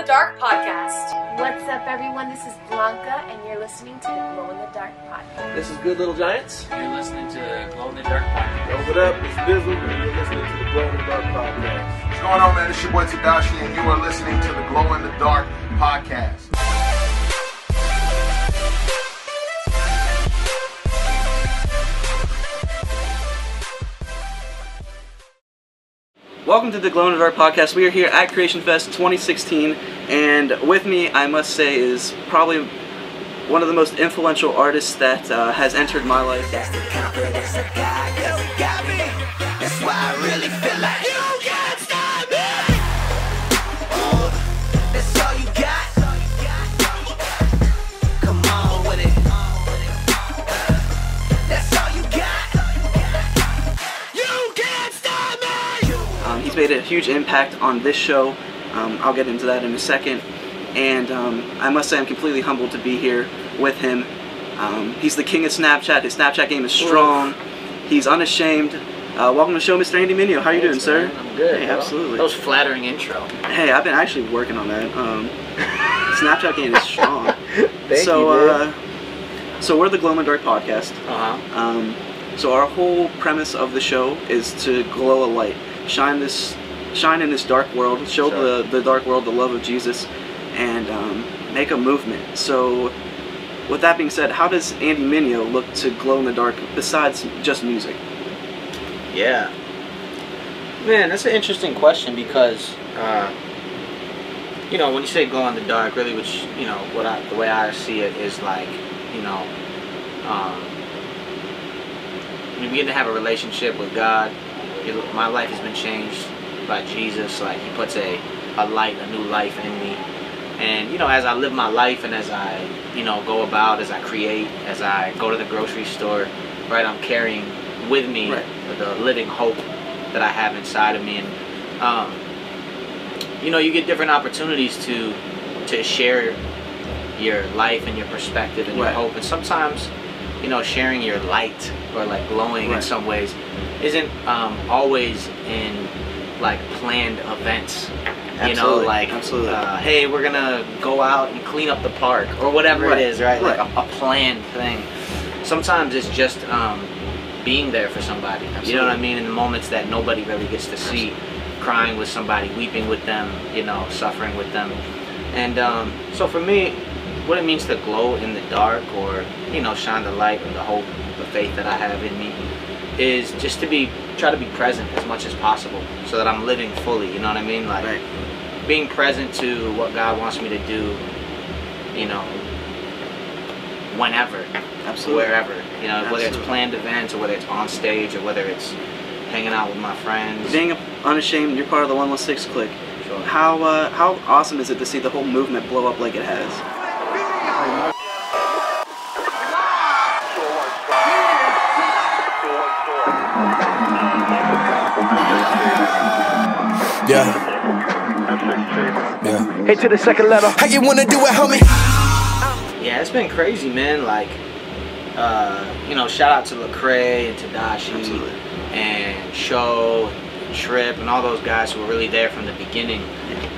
Dark podcast. What's up, everyone? This is Blanca, and you're listening to the Glow in the Dark podcast. This is Good Little Giants. You're listening to Glow in the Dark podcast. What up? It's Bizzle, and you're listening to the Glow in the Dark podcast. What's going on, man? It's your boy Tadashi, and you are listening to the Glow in the Dark podcast. Welcome to the Glow in the Dark podcast. We are here at Creation Fest 2016, and with me, I must say, is probably one of the most influential artists that has entered my life. That's the confidence I got, 'cause it got me. That's why I really feel like you can't stop me. Oh, that's all you got. Come on with it. That's all you got. You can't stop me. He's made a huge impact on this show. I'll get into that in a second. And I must say I'm completely humbled to be here with him. He's the king of Snapchat. His Snapchat game is strong. He's unashamed. Welcome to the show, Mr. Andy Mineo. How are you doing, sir? Man. I'm good. Hey, absolutely. That was flattering intro. Hey, I've been actually working on that. Snapchat game is strong. Thank you, so we're the Glow in the Dark podcast. Uh-huh. So our whole premise of the show is to glow a light, shine in this dark world, show the dark world the love of Jesus, and make a movement. So with that being said, how does Andy Mineo look to glow in the dark besides just music? Yeah. Man, that's an interesting question because, you know, when you say glow in the dark, really, which, you know, the way I see it is like, you know, when you begin to have a relationship with God, my life has been changed by Jesus. Like, he puts a light, a new life in me. And, you know, as I live my life and as I, you know, go about, as I create, as I go to the grocery store, right, I'm carrying with me the living hope that I have inside of me. And, you know, you get different opportunities to share your life and your perspective and your hope. And sometimes, you know, sharing your light or like glowing in some ways isn't always in like planned events. You know, like, hey, we're gonna go out and clean up the park or whatever it is, right? Like a planned thing. Sometimes it's just being there for somebody. You know what I mean? In the moments that nobody really gets to see, crying with somebody, weeping with them, you know, suffering with them. And so for me, what it means to glow in the dark or, you know, shine the light or the hope, the faith that I have in me is just to try to be present as much as possible so that I'm living fully, you know what I mean? Like being present to what God wants me to do, you know, whenever, wherever, you know, whether it's planned events or whether it's on stage or whether it's hanging out with my friends. Being unashamed, you're part of the 116 clique. Sure. How awesome is it to see the whole movement blow up like it has? Yeah. Hey, to the second level. How you wanna do it, homie? Yeah, it's been crazy, man. Like, you know, shout out to Lecrae and Tadashi and Show and Trip and all those guys who were really there from the beginning.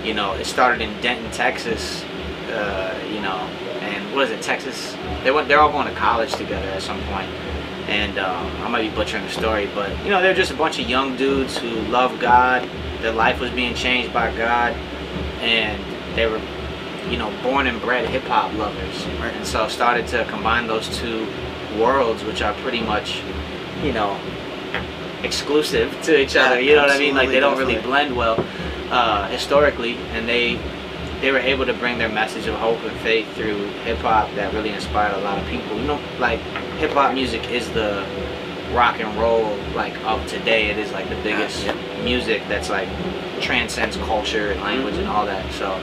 You know, it started in Denton, Texas. You know, and what is it, Texas? They're all going to college together at some point. And I might be butchering the story, but you know, they're just a bunch of young dudes who love God. Their life was being changed by God, and they were, you know, born and bred hip-hop lovers. And so started to combine those two worlds, which are pretty much, you know, exclusive to each other. You know what I mean? Like, they don't really blend well historically, and they were able to bring their message of hope and faith through hip-hop that really inspired a lot of people. You know, like, hip-hop music is the rock and roll, like, of today. It is, like, the biggest music that's, like, transcends culture and language and all that. So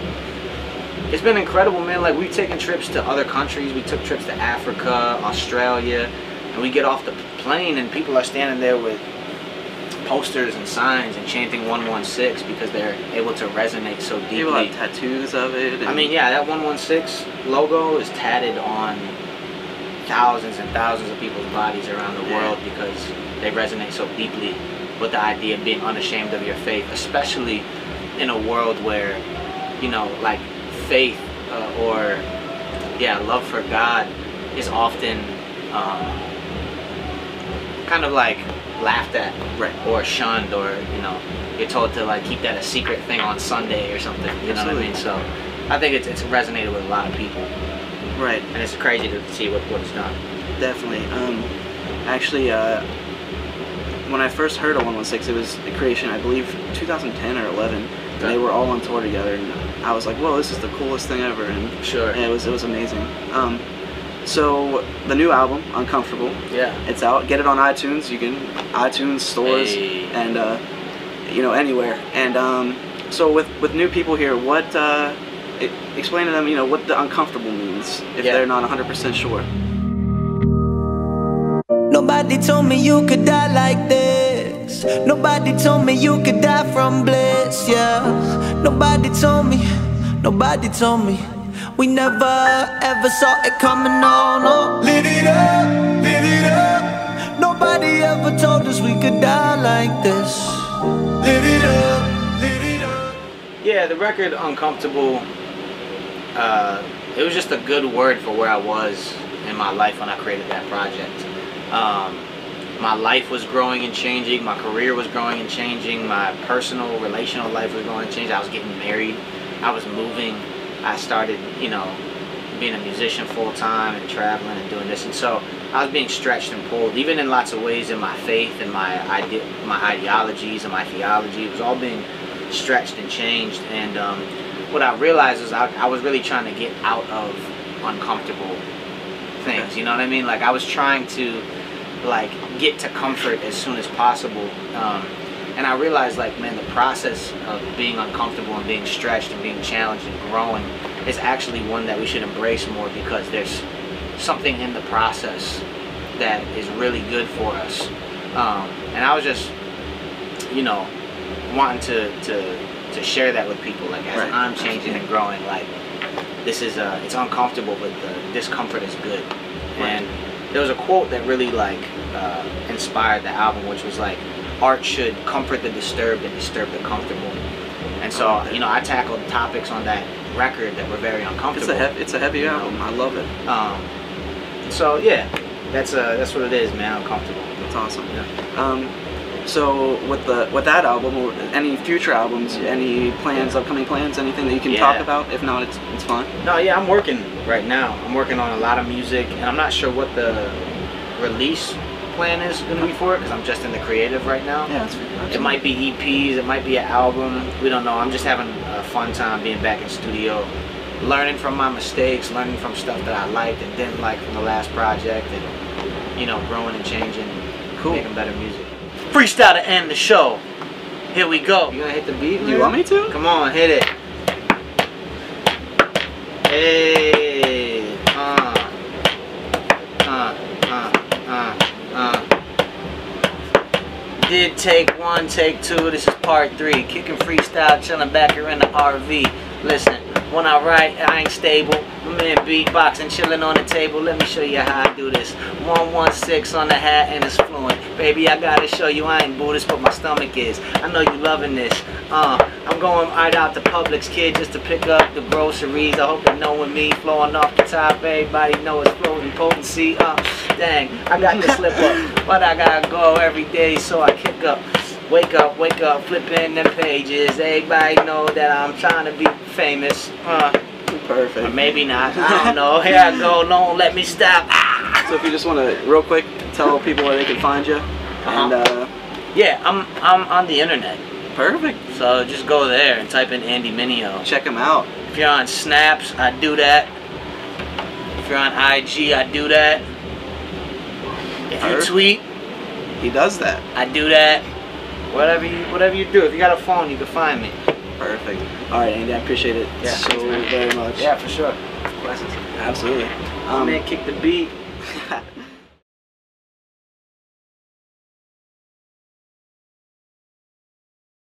it's been incredible, man. Like, we've taken trips to other countries. We took trips to Africa, Australia, and we get off the plane and people are standing there with posters and signs and chanting 116 because they're able to resonate so deeply. People have tattoos of it. I mean, yeah, that 116 logo is tatted on thousands and thousands of people's bodies around the world because they resonate so deeply with the idea of being unashamed of your faith, especially in a world where, you know, like, faith or love for God is often kind of like laughed at, Right. or shunned, or you're told to like keep that a secret thing on Sunday or something. You know what I mean? So I think it's resonated with a lot of people. Right. And it's crazy to see what it's done. Definitely. Actually, when I first heard of 116, it was the creation, I believe, 2010 or 11. And they were all on tour together, and I was like, "Whoa, this is the coolest thing ever!" And Sure. it was amazing. So the new album, Uncomfortable, it's out. Get it on iTunes. You can iTunes stores and anywhere. And so with new people here, what explain to them what the uncomfortable means if they're not 100% sure. Nobody told me you could die like this. Nobody told me you could die from bliss, yeah. Nobody told me, nobody told me. We never ever saw it coming, no, no. Live it up, live it up. Nobody ever told us we could die like this. Live it up, live it up. Yeah, the record Uncomfortable, it was just a good word for where I was in my life when I created that project. My life was growing and changing, my career was growing and changing, my personal, relational life was growing and changing. I was getting married, I was moving, I started, being a musician full-time and traveling and doing this, and so I was being stretched and pulled, even in lots of ways in my faith and my ideologies and my theology. It was all being stretched and changed, and what I realized is I was really trying to get out of uncomfortable things, you know what I mean? Like, I was trying to get to comfort as soon as possible, and I realized, like, man, the process of being uncomfortable and being stretched and being challenged and growing is actually one that we should embrace more, because there's something in the process that is really good for us. And I was just, wanting to share that with people, like, as I'm changing and growing, like, this is it's uncomfortable, but the discomfort is good. And there was a quote that really inspired the album, which was like, art should comfort the disturbed and disturb the comfortable. And so I tackled topics on that record that were very uncomfortable. It's a heavy album. I love it. So yeah, that's what it is, man. Uncomfortable. That's awesome. Yeah. So with that album, or any future albums, any plans, upcoming plans, anything that you can talk about? If not, it's fine. No, yeah, I'm working right now. I'm working on a lot of music, and I'm not sure what the release plan is going to be for it, because I'm just in the creative right now. Yeah, it might be EPs, it might be an album. We don't know. I'm just having a fun time being back in studio, learning from my mistakes, learning from stuff that I liked and didn't like from the last project, and growing and changing, and making better music. Freestyle to end the show. Here we go. You gonna hit the beat, man? You want me to? Come on, hit it. Hey, Did take 1, take 2. This is part 3. Kicking freestyle, chilling back here in the RV. Listen, when I write, I ain't stable. My man beatboxing, chilling on the table. Let me show you how I do this. 116 on the hat and it's fluent. Baby, I gotta show you I ain't Buddhist, but my stomach is. I know you loving this. I'm going right out to Publix, kid, just to pick up the groceries. I hope they're knowing me, flowing off the top. Everybody know it's floating potency. Dang, I got to slip up, but I gotta go every day, so I kick up. Wake up, flipping them pages. Everybody know that I'm trying to be famous. Perfect. Or maybe not. I don't know. Here I go. Don't let me stop. So if you just want to, real quick, tell people where they can find you. And yeah, I'm on the internet. Perfect. So just go there and type in Andy Mineo. Check him out. If you're on Snaps, I do that. If you're on IG, I do that. If you tweet, he does that. I do that. Whatever you do. If you got a phone, you can find me. Perfect. All right, Andy, I appreciate it so very much. Yeah, for sure. Questions? Absolutely. Man, kick the beat.